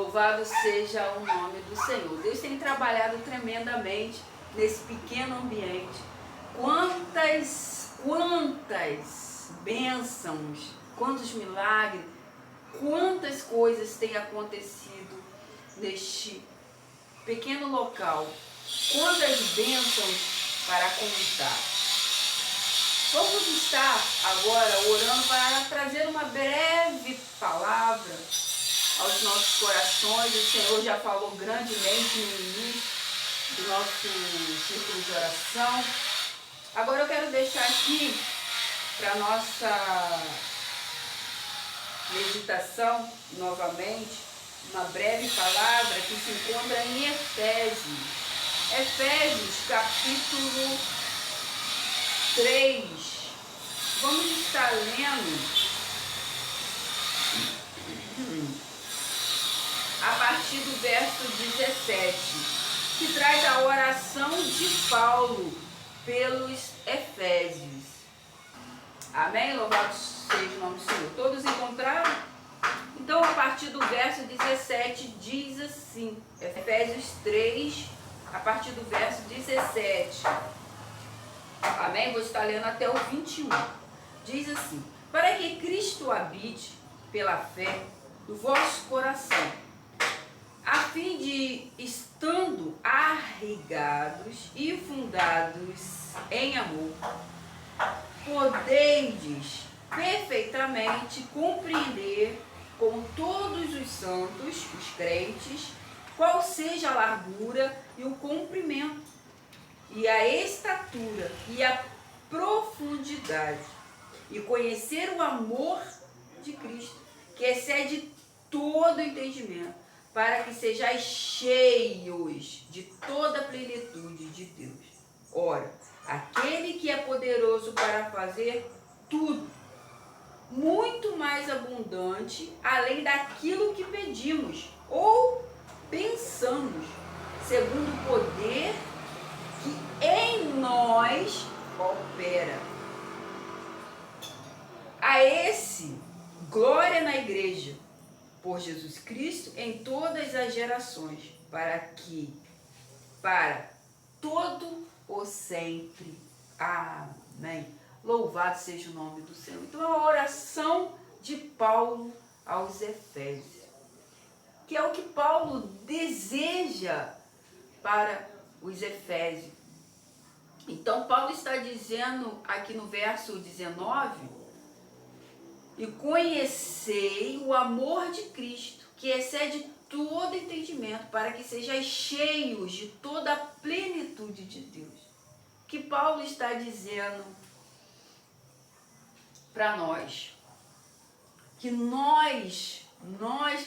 Louvado seja o nome do Senhor. Deus tem trabalhado tremendamente nesse pequeno ambiente. Quantas bênçãos, quantos milagres, quantas coisas têm acontecido neste pequeno local. Quantas bênçãos para contar. Vamos estar agora orando para trazer uma breve palavra aos nossos corações. O Senhor já falou grandemente no início do nosso círculo de oração. Agora eu quero deixar aqui para a nossa meditação novamente uma breve palavra que se encontra em Efésios. Efésios capítulo 3. Vamos estar lendo a partir do verso 17, que traz a oração de Paulo pelos Efésios. Amém? Louvado seja o nome do Senhor. Todos encontraram? Então, a partir do verso 17, diz assim, Efésios 3, a partir do verso 17. Amém? Vou estar lendo até o 21. Diz assim: para que Cristo habite pela fé no vosso coração, a fim de, estando arraigados e fundados em amor, podeis perfeitamente compreender com todos os santos, os crentes, qual seja a largura e o comprimento, e a estatura e a profundidade, e conhecer o amor de Cristo, que excede todo entendimento, para que sejais cheios de toda a plenitude de Deus. Ora, aquele que é poderoso para fazer tudo, muito mais abundante, além daquilo que pedimos ou pensamos, segundo o poder que em nós opera. A esse, glória na igreja, por Jesus Cristo, em todas as gerações, para todo o sempre. Amém. Louvado seja o nome do Senhor. Então, a oração de Paulo aos Efésios, que é o que Paulo deseja para os Efésios. Então, Paulo está dizendo aqui no verso 19: e conhecei o amor de Cristo, que excede todo entendimento, para que sejais cheios de toda a plenitude de Deus. O que Paulo está dizendo para nós? Que nós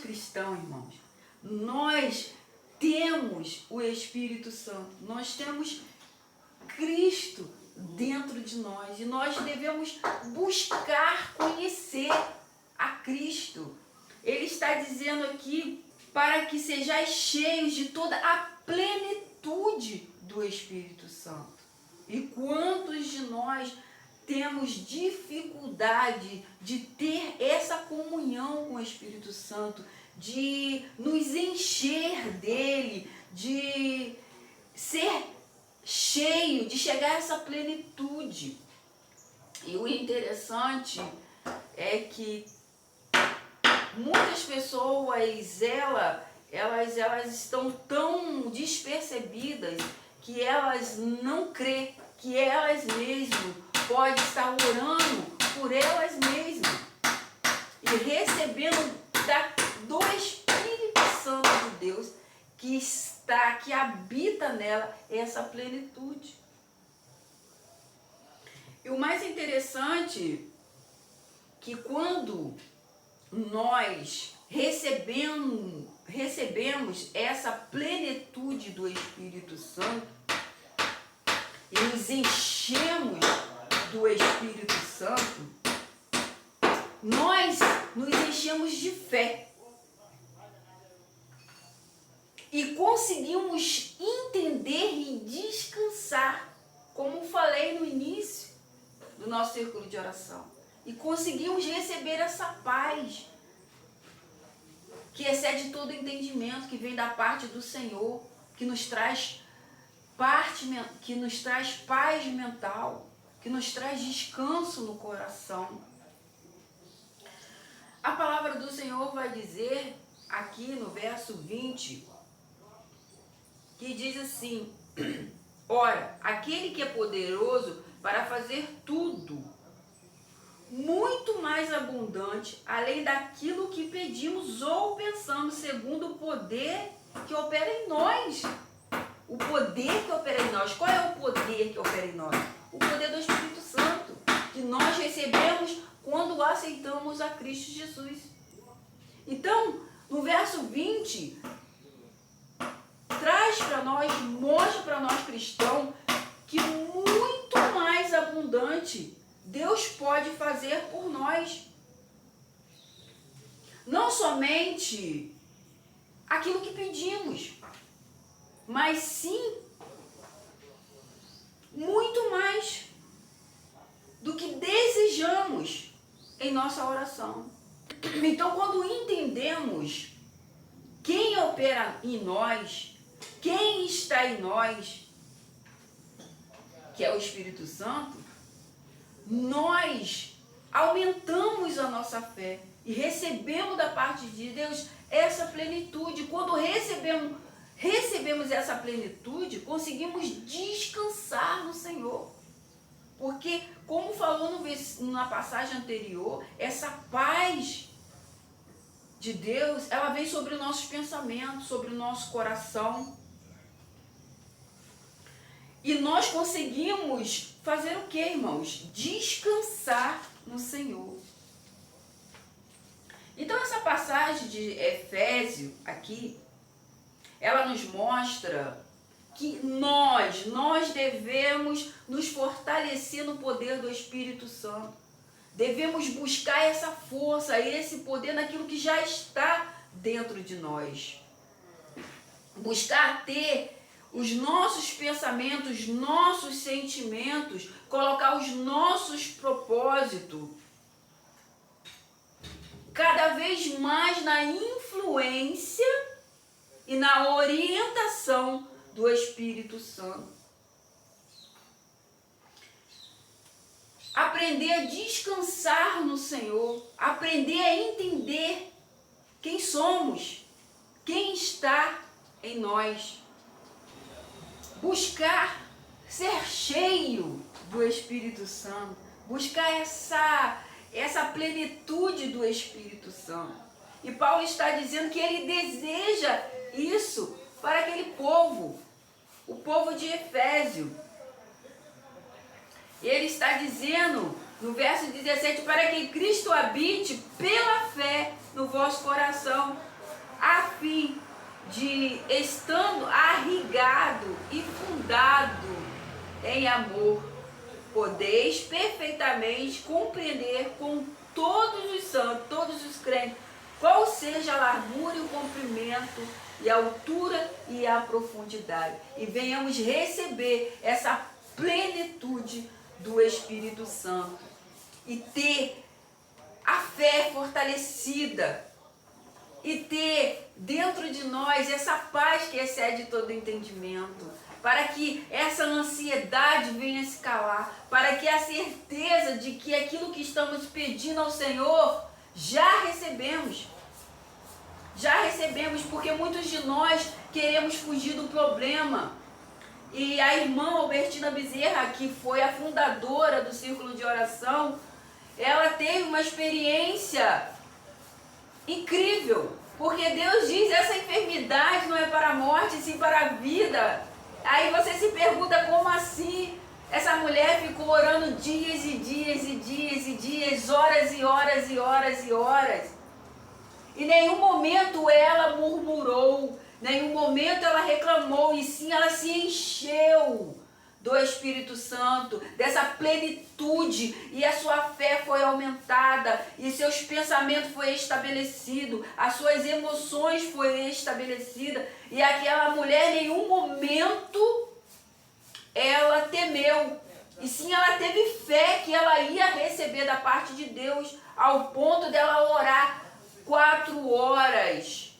cristãos, irmãos, nós temos o Espírito Santo, nós temos Cristo dentro de nós, e nós devemos buscar conhecer a Cristo. Ele está dizendo aqui, para que sejais cheios de toda a plenitude do Espírito Santo. E quantos de nós temos dificuldade de ter essa comunhão com o Espírito Santo, de nos encher dele, de ser cheio, de chegar a essa plenitude. E o interessante é que muitas pessoas, elas estão tão despercebidas que elas não creem que elas mesmas podem estar orando por elas mesmas e recebendo do Espírito Santo de Deus que habita nela essa plenitude. E o mais interessante que quando nós recebemos essa plenitude do Espírito Santo e nos enchemos do Espírito Santo, nós nos enchemos de fé e conseguimos entender e descansar, como falei no início do nosso círculo de oração, e conseguimos receber essa paz que excede todo entendimento, que vem da parte do Senhor, que nos traz paz mental, que nos traz descanso no coração. A palavra do Senhor vai dizer aqui no verso 20, que diz assim: ora, aquele que é poderoso para fazer tudo, muito mais abundante, além daquilo que pedimos ou pensamos, segundo o poder que opera em nós. O poder que opera em nós. Qual é o poder que opera em nós? O poder do Espírito Santo, que nós recebemos quando aceitamos a Cristo Jesus. Então, no verso 20, traz para nós, mostra para nós cristãos, que muito mais abundante Deus pode fazer por nós. Não somente aquilo que pedimos, mas sim muito mais do que desejamos em nossa oração. Então, quando entendemos quem opera em nós, quem está em nós, que é o Espírito Santo, nós aumentamos a nossa fé e recebemos da parte de Deus essa plenitude. Quando recebemos essa plenitude, conseguimos descansar no Senhor. Porque, como falou na passagem anterior, essa paz de Deus, ela vem sobre os nossos pensamentos, sobre o nosso coração. E nós conseguimos fazer o que, irmãos? Descansar no Senhor. Então, essa passagem de Efésios aqui, ela nos mostra que nós devemos nos fortalecer no poder do Espírito Santo. Devemos buscar essa força, esse poder naquilo que já está dentro de nós. Buscar ter os nossos pensamentos, nossos sentimentos, colocar os nossos propósitos cada vez mais na influência e na orientação do Espírito Santo. Aprender a descansar no Senhor, aprender a entender quem somos, quem está em nós. Buscar ser cheio do Espírito Santo, buscar essa plenitude do Espírito Santo. E Paulo está dizendo que ele deseja isso para aquele povo, o povo de Efésio. Ele está dizendo no verso 17, para que Cristo habite pela fé no vosso coração, a fim de, estando arraigado e fundado em amor, podeis perfeitamente compreender com todos os santos, todos os crentes, qual seja a largura e o comprimento, e a altura e a profundidade. E venhamos receber essa plenitude do Espírito Santo. E ter a fé fortalecida. E ter dentro de nós essa paz que excede todo entendimento. Para que essa ansiedade venha se calar. Para que a certeza de que aquilo que estamos pedindo ao Senhor, já recebemos. Já recebemos, porque muitos de nós queremos fugir do problema. E a irmã Albertina Bezerra, que foi a fundadora do Círculo de Oração, ela teve uma experiência incrível. Porque Deus diz, essa enfermidade não é para a morte, sim para a vida. Aí você se pergunta, como assim? Essa mulher ficou orando dias e dias e dias e dias, horas e horas e horas e horas. Em nenhum momento ela murmurou, nenhum momento ela reclamou, e sim ela se encheu do Espírito Santo, dessa plenitude, e a sua fé foi aumentada, e seus pensamentos foram estabelecidos, as suas emoções foram estabelecidas, e aquela mulher em nenhum momento ela temeu, e sim ela teve fé que ela ia receber da parte de Deus, ao ponto dela orar 4 horas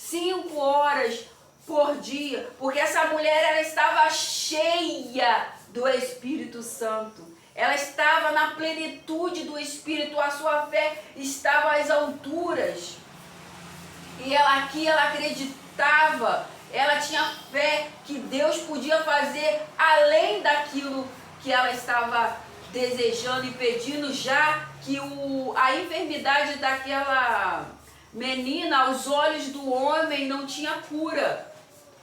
5 horas por dia, porque essa mulher ela estava cheia do Espírito Santo. Ela estava na plenitude do Espírito, a sua fé estava às alturas. E ela acreditava, ela tinha fé que Deus podia fazer além daquilo que ela estava desejando e pedindo, já que a enfermidade daquela menina aos olhos do homem não tinha cura.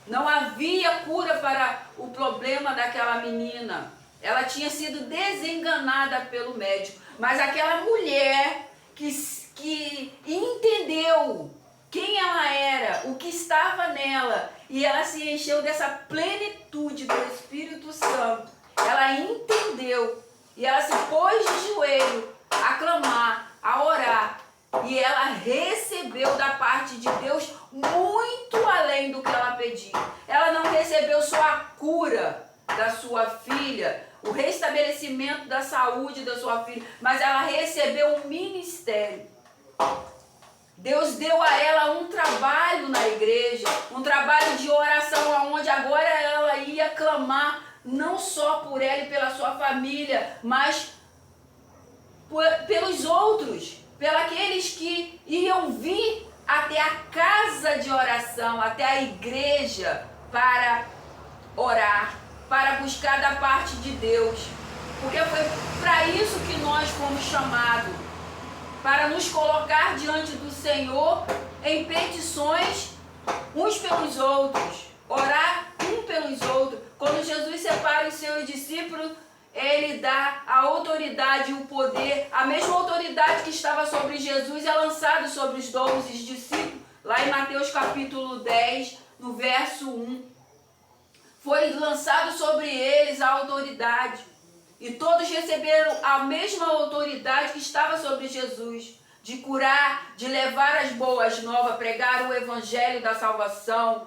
Não havia cura para o problema daquela menina. Ela tinha sido desenganada pelo médico. Mas aquela mulher que entendeu quem ela era, o que estava nela, e ela se encheu dessa plenitude do Espírito Santo. Ela entendeu e ela se pôs de joelho a clamar, a orar. E ela recebeu da parte de Deus muito além do que ela pedia. Ela não recebeu só a cura da sua filha, o restabelecimento da saúde da sua filha, mas ela recebeu um ministério. Deus deu a ela um trabalho na igreja, um trabalho de oração, onde agora ela ia clamar não só por ela e pela sua família, mas pelos outros, pelos aqueles que iam vir até a casa de oração, até a igreja para orar, para buscar da parte de Deus. Porque foi para isso que nós fomos chamados, para nos colocar diante do Senhor em petições uns pelos outros, orar um pelos outros. Quando Jesus separa os seus discípulos, ele dá a autoridade e o poder, a mesma autoridade que estava sobre Jesus é lançada sobre os 12 discípulos, lá em Mateus capítulo 10, no verso 1. Foi lançado sobre eles a autoridade. E todos receberam a mesma autoridade que estava sobre Jesus, de curar, de levar as boas novas, pregar o evangelho da salvação,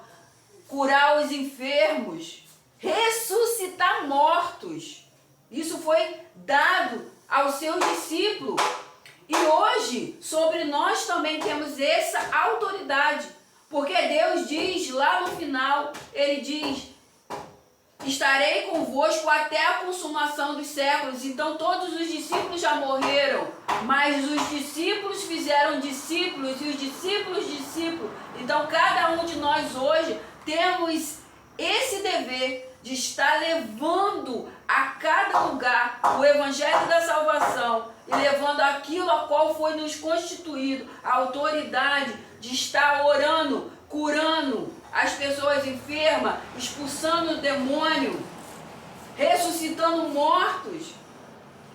curar os enfermos, ressuscitar mortos. Isso foi dado aos seus discípulos. E hoje, sobre nós também temos essa autoridade. Porque Deus diz lá no final, ele diz: estarei convosco até a consumação dos séculos. Então todos os discípulos já morreram, mas os discípulos fizeram discípulos e os discípulos discípulos. Então cada um de nós hoje temos esse dever de estar levando a cada lugar o evangelho da salvação e levando aquilo a qual foi nos constituído, a autoridade de estar orando, curando as pessoas enfermas, expulsando o demônio, ressuscitando mortos.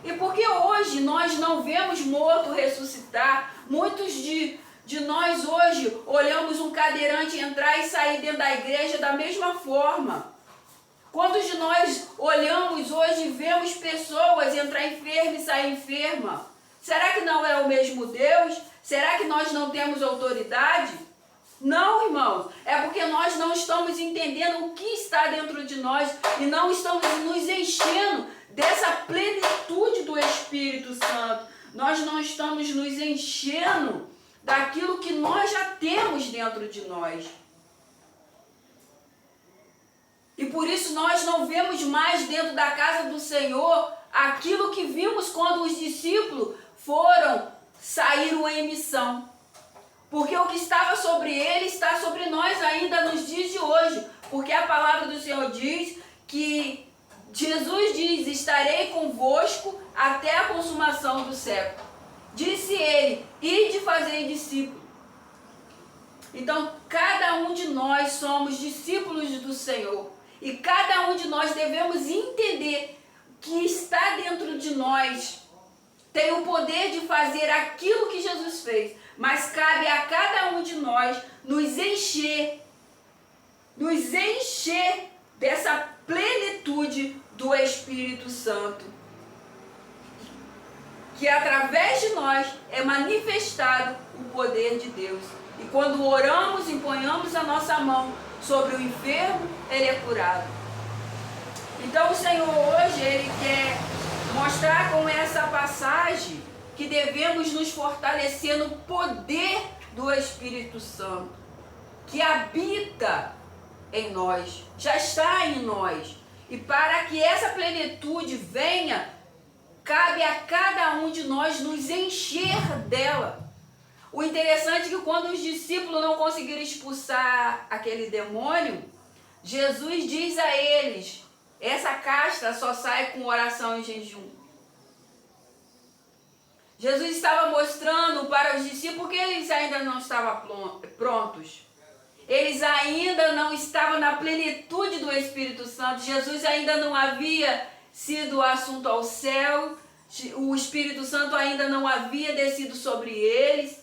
E porque hoje nós não vemos morto ressuscitar, muitos de nós hoje olhamos um cadeirante entrar e sair dentro da igreja da mesma forma. Quantos de nós olhamos hoje e vemos pessoas entrar enfermas e sair enfermas? Será que não é o mesmo Deus? Será que nós não temos autoridade? Não, irmãos, é porque nós não estamos entendendo o que está dentro de nós e não estamos nos enchendo dessa plenitude do Espírito Santo. Nós não estamos nos enchendo daquilo que nós já temos dentro de nós. E por isso nós não vemos mais dentro da casa do Senhor aquilo que vimos quando os discípulos saíram em missão. Porque o que estava sobre ele está sobre nós ainda nos dias de hoje. Porque a palavra do Senhor diz que Jesus diz: estarei convosco até a consumação do século. Disse ele: ide fazer discípulos. Então cada um de nós somos discípulos do Senhor. E cada um de nós devemos entender que está dentro de nós tem o poder de fazer aquilo que Jesus fez. Mas cabe a cada um de nós nos encher dessa plenitude do Espírito Santo. Que através de nós é manifestado o poder de Deus. E quando oramos, empunhamos a nossa mão sobre o enfermo, ele é curado. Então o Senhor hoje, ele quer mostrar com essa passagem que devemos nos fortalecer no poder do Espírito Santo. que habita em nós, já está em nós. E para que essa plenitude venha, cabe a cada um de nós nos encher dela. O interessante é que quando os discípulos não conseguiram expulsar aquele demônio, Jesus diz a eles: essa casta só sai com oração e jejum. Jesus estava mostrando para os discípulos que eles ainda não estavam prontos. Eles ainda não estavam na plenitude do Espírito Santo. Jesus ainda não havia sido assunto ao céu. O Espírito Santo ainda não havia descido sobre eles.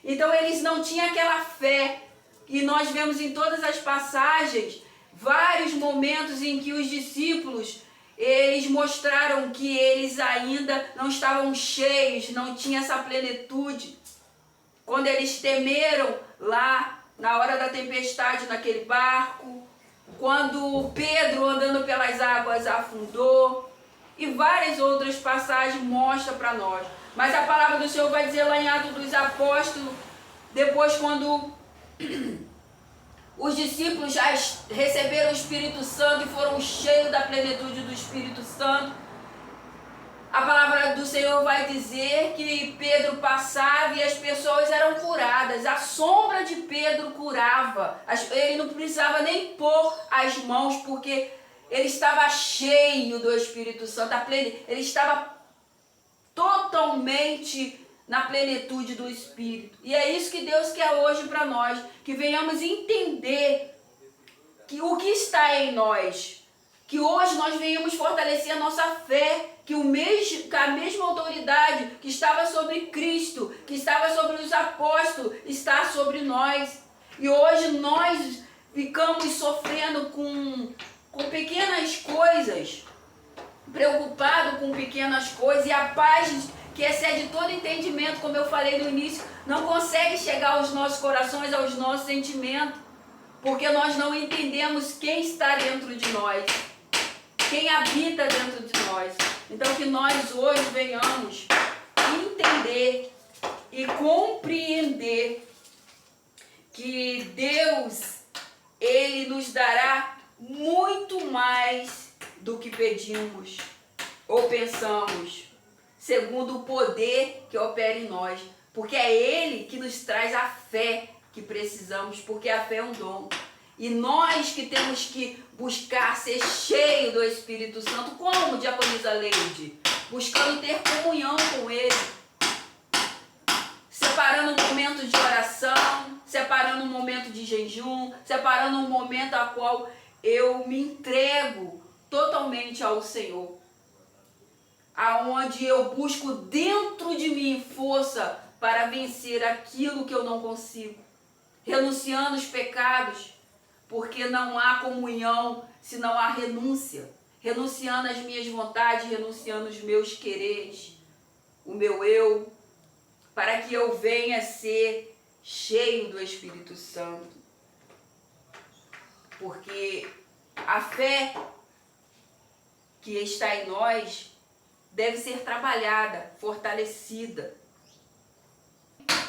Então eles não tinham aquela fé. E nós vemos em todas as passagens vários momentos em que os discípulos, eles mostraram que eles ainda não estavam cheios, não tinham essa plenitude. Quando eles temeram lá na hora da tempestade naquele barco, quando Pedro andando pelas águas afundou, e várias outras passagens mostram para nós. Mas a palavra do Senhor vai dizer lá em Atos dos Apóstolos, depois quando os discípulos já receberam o Espírito Santo e foram cheios da plenitude do Espírito Santo, a palavra do Senhor vai dizer que Pedro passava e as pessoas eram curadas. A sombra de Pedro curava. Ele não precisava nem pôr as mãos, porque ele estava cheio do Espírito Santo. Ele estava totalmente na plenitude do Espírito. E é isso que Deus quer hoje para nós. Que venhamos entender que o que está em nós. Que hoje nós venhamos fortalecer a nossa fé, que a mesma autoridade que estava sobre Cristo, que estava sobre os apóstolos, está sobre nós. E hoje nós ficamos sofrendo com pequenas coisas, preocupados com pequenas coisas, e a paz que excede todo entendimento, como eu falei no início, não consegue chegar aos nossos corações, aos nossos sentimentos, porque nós não entendemos quem está dentro de nós. Quem habita dentro de nós. Então que nós hoje venhamos entender e compreender que Deus, Ele nos dará muito mais do que pedimos ou pensamos, segundo o poder que opera em nós. Porque é Ele que nos traz a fé que precisamos, porque a fé é um dom. E nós que temos que buscar ser cheio do Espírito Santo, como diaconisa Leide? Buscando ter comunhão com Ele. Separando um momento de oração, separando um momento de jejum, separando um momento a qual eu me entrego totalmente ao Senhor. Aonde eu busco dentro de mim força para vencer aquilo que eu não consigo. Renunciando os pecados. Porque não há comunhão se não há renúncia. Renunciando as minhas vontades, renunciando os meus quereres, o meu eu, para que eu venha ser cheio do Espírito Santo. Porque a fé que está em nós deve ser trabalhada, fortalecida.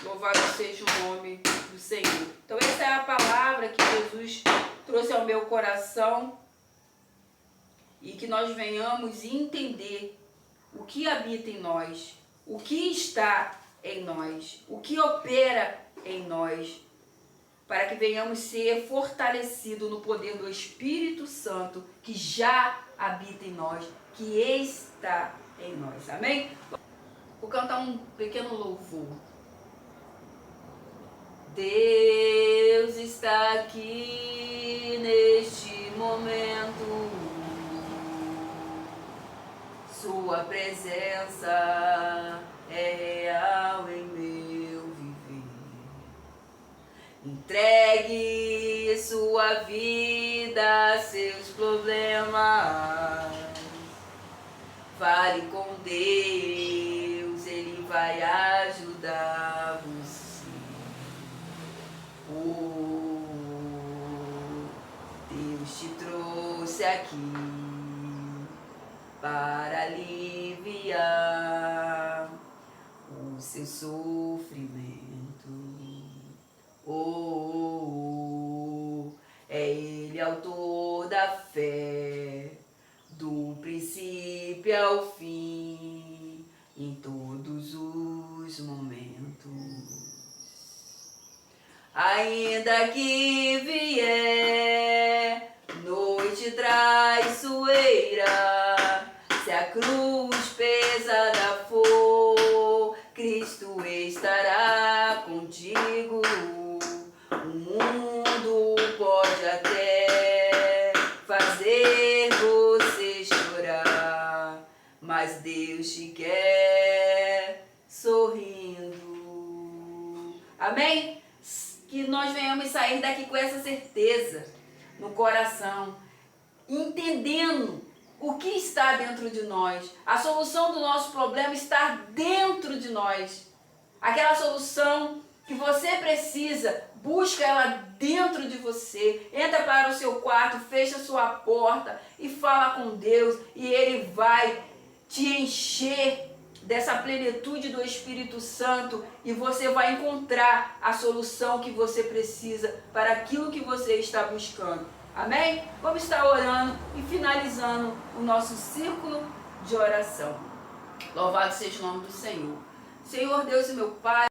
Louvado seja o nome do Senhor. Então essa é a palavra que Jesus trouxe ao meu coração, e que nós venhamos entender o que habita em nós, o que está em nós, o que opera em nós, para que venhamos ser fortalecidos no poder do Espírito Santo que já habita em nós, que está em nós. Amém? Vou cantar um pequeno louvor. Deus está aqui neste momento, Sua presença é real em meu viver. Entregue sua vida, seus problemas, fale com Deus, Ele vai ajudar você. Deus te trouxe aqui para aliviar o seu sofrimento. autor da fé, do princípio ao fim, em todos os momentos. Ainda que vier noite traiçoeira, se a cruz pesada for, Cristo estará contigo. O mundo pode até fazer você chorar, mas Deus te quer sorrindo. Amém? Que nós venhamos sair daqui com essa certeza no coração, entendendo o que está dentro de nós. A solução do nosso problema está dentro de nós. Aquela solução que você precisa, busca ela dentro de você. Entra para o seu quarto, fecha a sua porta e fala com Deus, e Ele vai te encher dessa plenitude do Espírito Santo, e você vai encontrar a solução que você precisa para aquilo que você está buscando. Amém? Vamos estar orando e finalizando o nosso círculo de oração. Louvado seja o nome do Senhor. Senhor Deus e meu Pai,